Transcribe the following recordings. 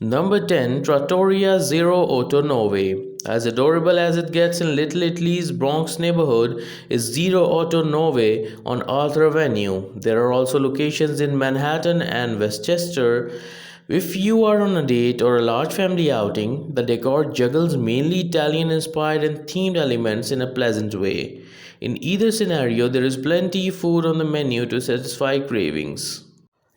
Number 10, Trattoria Zero Otto Nove. As adorable as it gets in Little Italy's Bronx neighborhood is Zero Otto Nove on Arthur Avenue. There are also locations in Manhattan and Westchester. If you are on a date or a large family outing, the decor juggles mainly Italian inspired and themed elements in a pleasant way. In either scenario, there is plenty of food on the menu to satisfy cravings.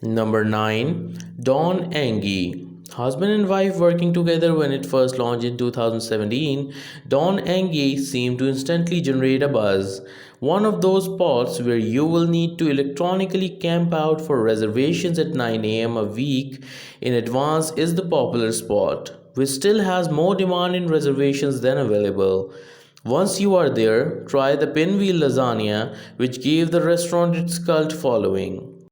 Number 9. Don Angie. Husband and wife working together when it first launched in 2017, Don Angie seemed to instantly generate a buzz. One of those spots where you will need to electronically camp out for reservations at 9 a.m. a week in advance is the popular spot, which still has more demand in reservations than available. Once you are there, try the pinwheel lasagna, which gave the restaurant its cult following.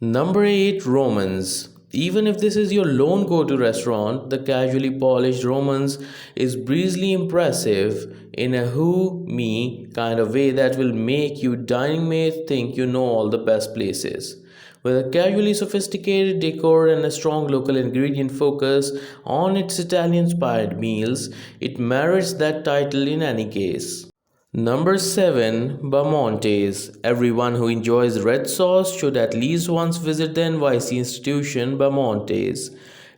Number 8, Romans. Even if this is your lone go-to restaurant, the casually polished Romans is breezily impressive in a who-me kind of way that will make you dining mates think you know all the best places. With a casually sophisticated decor and a strong local ingredient focus on its Italian-inspired meals, it merits that title in any case. Number 7, Montes. Everyone who enjoys red sauce should at least once visit the NYC institution Montes.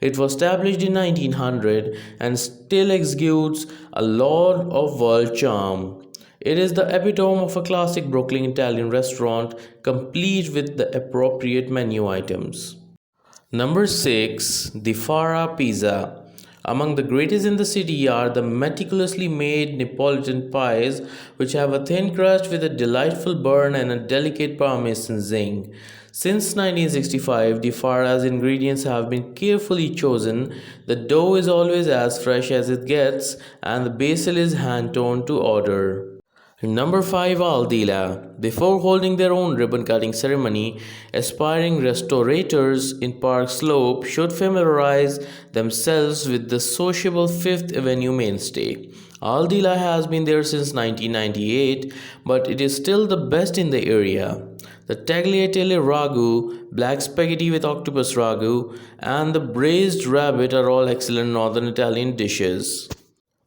It was established in 1900 and still exudes a lot of world charm. It is the epitome of a classic Brooklyn Italian restaurant, complete with the appropriate menu items. Number 6, the Pharah Pisa. Among the greatest in the city are the meticulously made Neapolitan pies, which have a thin crust with a delightful burn and a delicate parmesan zing. Since 1965, the Farah's ingredients have been carefully chosen. The dough is always as fresh as it gets, and the basil is hand-toned to order. Number 5, Aldila. Before holding their own ribbon cutting ceremony, aspiring restaurateurs in Park Slope should familiarize themselves with the sociable Fifth Avenue mainstay. Aldila has been there since 1998, but it is still the best in the area. The tagliatelle ragu, black spaghetti with octopus ragu, and the braised rabbit are all excellent northern Italian dishes.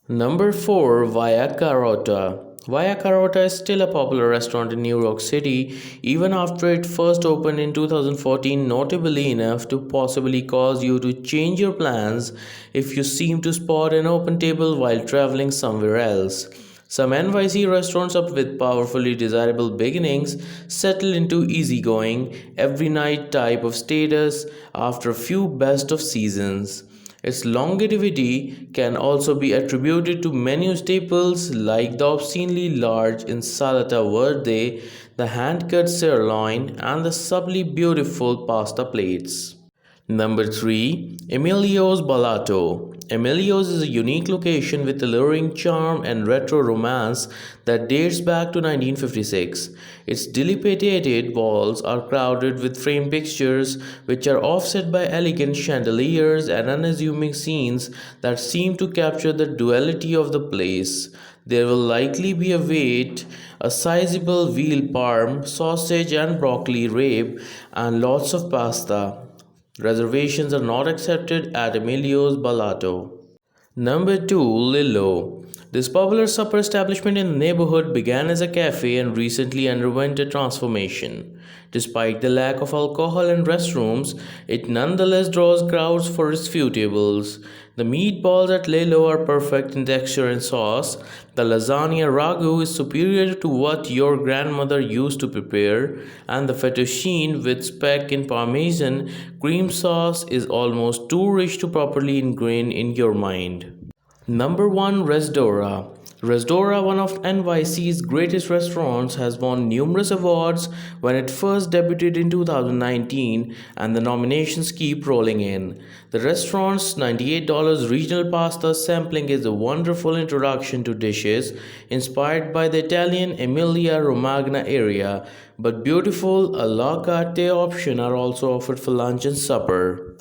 Number 4, Via Karota. Via Karota is still a popular restaurant in New York City, even after it first opened in 2014, notably enough to possibly cause you to change your plans if you seem to spot an open table while traveling somewhere else. Some NYC restaurants up with powerfully desirable beginnings settle into easygoing, every night type of status after a few best of seasons. Its longevity can also be attributed to menu staples like the obscenely large insalata verde, the hand-cut sirloin, and the subtly beautiful pasta plates. Number 3, Emilios Bologna. Emilios is a unique location with alluring charm and retro romance that dates back to 1956. Its dilapidated walls are crowded with framed pictures which are offset by elegant chandeliers and unassuming scenes that seem to capture the duality of the place. There will likely be a sizable veal parm, sausage and broccoli rabe, and lots of pasta. Reservations are not accepted at Emilios Bologna. Number 2, Lelo. This popular supper establishment in the neighborhood began as a cafe and recently underwent a transformation. Despite the lack of alcohol and restrooms, it nonetheless draws crowds for its few tables. The meatballs at Lelo are perfect in texture and sauce. The lasagna ragu is superior to what your grandmother used to prepare, and the fettuccine with speck and parmesan cream sauce is almost too rich to properly ingrain in your mind. Number 1, Restodora. Restodora, one of NYC's greatest restaurants, has won numerous awards when it first debuted in 2019, and the nominations keep rolling in. The restaurant's $98 regional pasta sampling is a wonderful introduction to dishes inspired by the Italian Emilia-Romagna area, but beautiful a la carte options are also offered for lunch and supper.